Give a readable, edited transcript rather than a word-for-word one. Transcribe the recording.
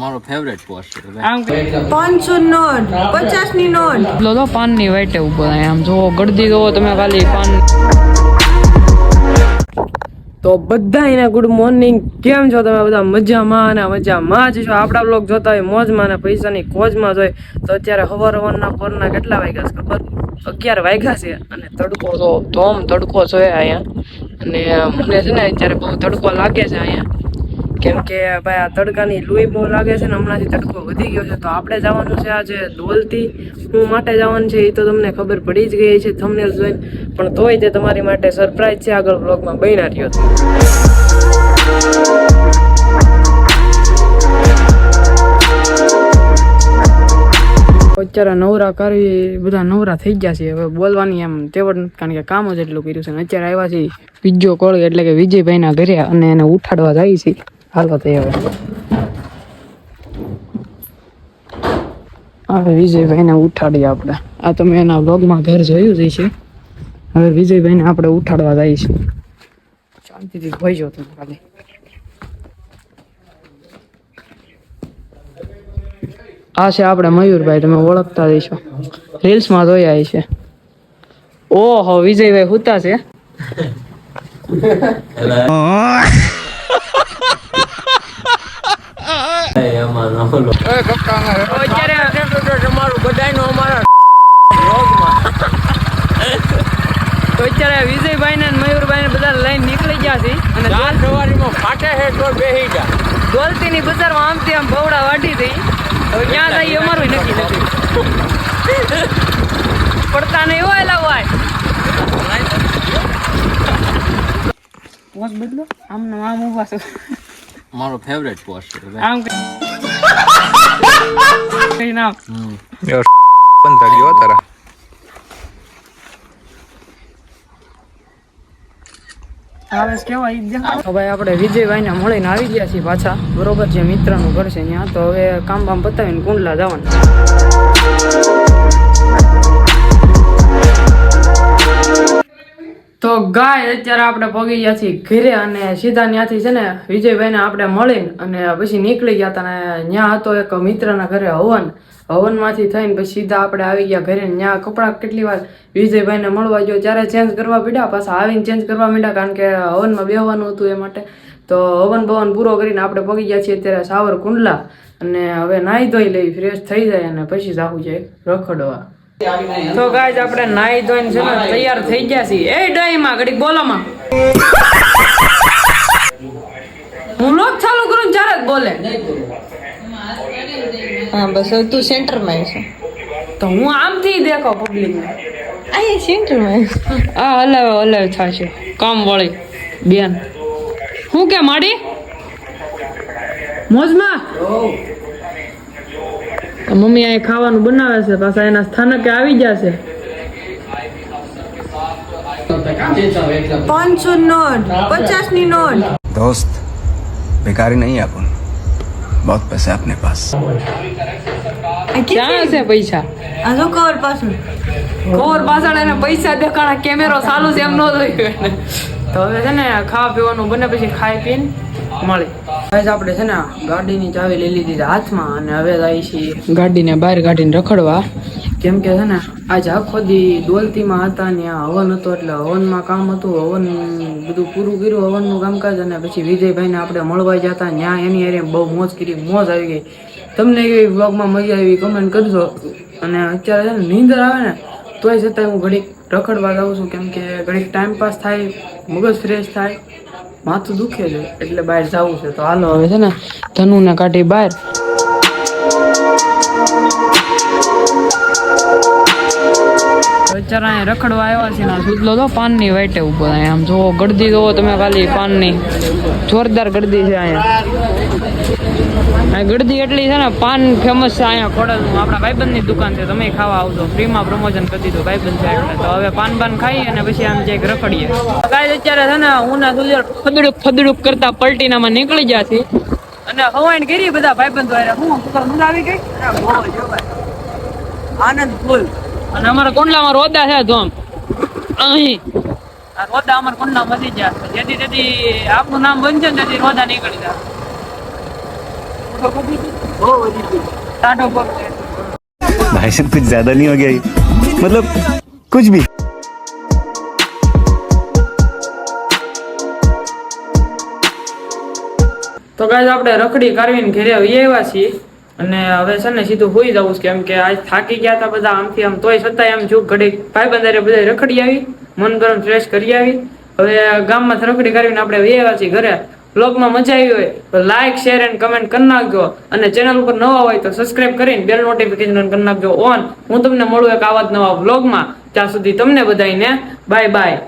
મારો favourite post આમ 500 not 50 ની નોટ લો પાન ની વાઈટે ઉભો આમ જો ગળદી દો તમે ખાલી પાન. તો બધા એને ગુડ મોર્નિંગ, કેમ છો તમે બધા? મજામાં અને મજામાં જ છો. આપણા બ્લોગ જોતા હોય મોજમાં અને પૈસાની ખોજમાં જોઈએ તો અત્યારે સવારના પોરના કેટલા વાગ્યા છે ખબર? 11 વાગ્યા છે અને તડકો તો ધોમ તડકો છે અહીંયા. અને મને છે ને અત્યારે બહુ તડકો લાગે છે અહીંયા, કેમ કે ભાઈ આ તડકાની લૂઈ બહુ લાગે છે ને હમણાંથી તડકો વધી ગયો છે. તો આપણે જવાનું છે આજે દોલતી. હું માટે જવાનું છે એ તો તમને ખબર પડી જ ગઈ છે થંબનેલ જોઈને, પણ તોય તે તમારી માટે સરપ્રાઈઝ છે, આગળ બ્લોગમાં બન્યા રહ્યો. અત્યારે નવરા કરી બધા નવરા થઈ ગયા છે, હવે બોલવાની એમ તેવડ નથી કારણ કે કામ જ એટલું કર્યું છે. ને અત્યારે આવ્યા છે બીજો કોળ એટલે કે વિજયભાઈના ઘરે અને એને ઉઠાડવા જાય છે. હાલો તો હવે વિજયભાઈને ઉઠાડીએ આપણે. આ તમે એના વ્લોગમાં ઘર જોયું જ છે. હવે વિજયભાઈને આપણે ઉઠાડવા જાય છે. શાંતિથી હોઈ જાઓ તમે ખાલી. આ છે આપણે મયુરભાઈ, તમે ઓળખતા જઈશો, રીલ્સમાં જોયા છે. ઓહો વિજયભાઈ હુતા છે. અત્યારે વિજયભાઈ ને મયુરભાઈ ને બધા લઈને નીકળી ગયા છે અને સવારીમાં ફાટે છે તો બેહી ગયા. દોલતી ની બજારમાં આમથી આમ ભવડા વાટી હતી. હવે ક્યાં જાય અમારું નક્કી નથી. પડતા નહીં હોય એલા હોય. પોસ્ટ બદલો આમને આમ ઉભા છો. મારો ફેવરેટ પોસ્ટ આમ કઈ નામ પણ તળ્યો તારા ભાઈ આપણે વિજયભાઈ ને મળીને આવી ગયા છીએ પાછા, બરોબર છે. મિત્રનું ઘર છે ત્યાં. તો હવે કામ બામ પતાવીને કુંડલા જવાનું. તો ગાય અત્યારે આપણે પગી ગયા છીએ ઘરે અને સીધા ત્યાંથી છે ને વિજયભાઈને આપણે મળીને અને પછી નીકળી ગયા હતા. ને ત્યાં હતો એક મિત્રના ઘરે હવનમાંથી થઈને પછી સીધા આપણે આવી ગયા ઘરે. ત્યાં કપડાં કેટલી વાર વિજયભાઈને મળવા ગયો ત્યારે ચેન્જ કરવા પડ્યા, પાછા આવીને ચેન્જ કરવા માંડ્યા કારણ કે હવનમાં બેહવાનું હતું એ માટે. તો હવન ભવન પૂરો કરીને આપણે પગી ગયા છીએ અત્યારે સાવર કુંડલા અને હવે નાહી ધોઈ લઈ, ફ્રેશ થઈ જાય અને પછી જવું છે રખડવા. તો ગાઈઝ આપણે નાહી ધોઈને છે ને તૈયાર થઈ ગયા છીએ. એ ડાઈમાં ઘડીક બોલામાં હું લોક ચાલુ કરું ત્યારે જ બોલે. હા બસ તું સેન્ટરમાં છે તો હું આમથી દેખો પબ્લિક ને આ સેન્ટરમાં. આ હલાવે થશે કામ વાળી બેન. હું કે માડી મોજમાં મમ્મી અહીં ખાવાનું બનાવે છે, પાછા એના સ્થાનકે આવી જશે. 500 નોટ 50 ની નોટ. दोस्त बेकारी नहीं है अपन, बहुत पैसे अपने पास. ક્યાં છે પૈસા? આ જો કવર પાછળ એને પૈસા દેખાણા કેમેરો ચાલુ છે એમ ન જોયું. તો હવે છે ને ખાવા પીવાનું બને પછી ખાઈ પીને મળે. આપણે છે ને ગાડીની ચાવી લઈ લીધી છે હાથમાં અને હવે જાય છીએ ગાડીને બહાર કાઢીને રખડવા. કેમ કે છે ને આજે આખો દી દોલતીમાં હતા, ત્યાં હવન હતો એટલે હવનમાં કામ હતું. હવન બધું પૂરું કર્યું હવનનું કામકાજ અને પછી વિજયભાઈને આપણે મળવા ગયા હતા. ત્યાં એની હારે બહુ મોજ કરી, મોજ આવી ગઈ. તમને એવી વ્લોગમાં મજા આવી કમેન્ટ કરજો. અને અત્યારે છે ને નીંદર આવે ને તોય છતાંય હું ઘડીક રખડવા જાઉં છું, કેમ કે ઘડીક ટાઈમ પાસ થાય, મગજ ફ્રેશ થાય, માથું દુખે છે એટલે બહાર જવું છે. તો હાલો હવે છે ને ધનુને કાઢી બહાર. અત્યારે અહીંયા રખડવા આવ્યા છે ને સુધલો તો પાનની વાઈટે ઉભો. આમ જો ગળદી દો તમે ખાલી પાનની, જોરદાર ગળદી છે અહીંયા. ગળદી એટલી છે ને પાન ફેમસ છે અહીંયા ખોડલનું. આપણા ભાઈબંધની દુકાન છે, તમે ખાવા આવજો, ફ્રીમાં પ્રમોશન કરી દીધું ભાઈબંધ છે એટલે. તો હવે પાન ખાઈએ અને પછી આમ જઈક રખડીએ. કાંઈ અત્યારે છે ને હું ના ફદડુક કરતા પલટીનામાં નીકળી ગયા છીએ અને હવાઈન કરી બધા ભાઈબંધો. હું મજા આવી ગઈ, આનંદ ફૂલ. અને અમારા કુંડલામાં રોદા છે ધોમ અહીં આ રોદા અમારા કુંડના વધી ગયા છે. જેથી જેથી આપણું નામ બનશે ને તેથી રોદા નીકળી જાય. ટાઢો પગ છે. भाई साहब कुछ ज्यादा नहीं हो गया ये? मतलब कुछ भी. તો ગાઈસ આપણે રખડી કરવીને ઘરે આવ્યા છીએ અને હવે છે ને સીધું હોઈ જવું છે કેમ કે આજ થાકી ગયા હતા બધા આમથી આમ તોય છતાંય એમ છું ઘડી ભાઈબંધારે બધા રખડી આવી મન ગરમ ફ્રેશ કરી આવી. હવે ગામમાં રખડી કરીને આપણે આવ્યા છીએ ઘરે. બ્લોગમાં મજા આવી હોય તો લાઈક શેર એન્ડ કમેન્ટ કરી નાખજો અને ચેનલ ઉપર નવા હોય તો સબસ્ક્રાઇબ કરીને બેલ નોટિફિકેશન કરી નાખજો ઓન. હું તમને મળું એક આવા જ નવા બ્લોગમાં. ત્યાં સુધી તમને બધાને બાય બાય.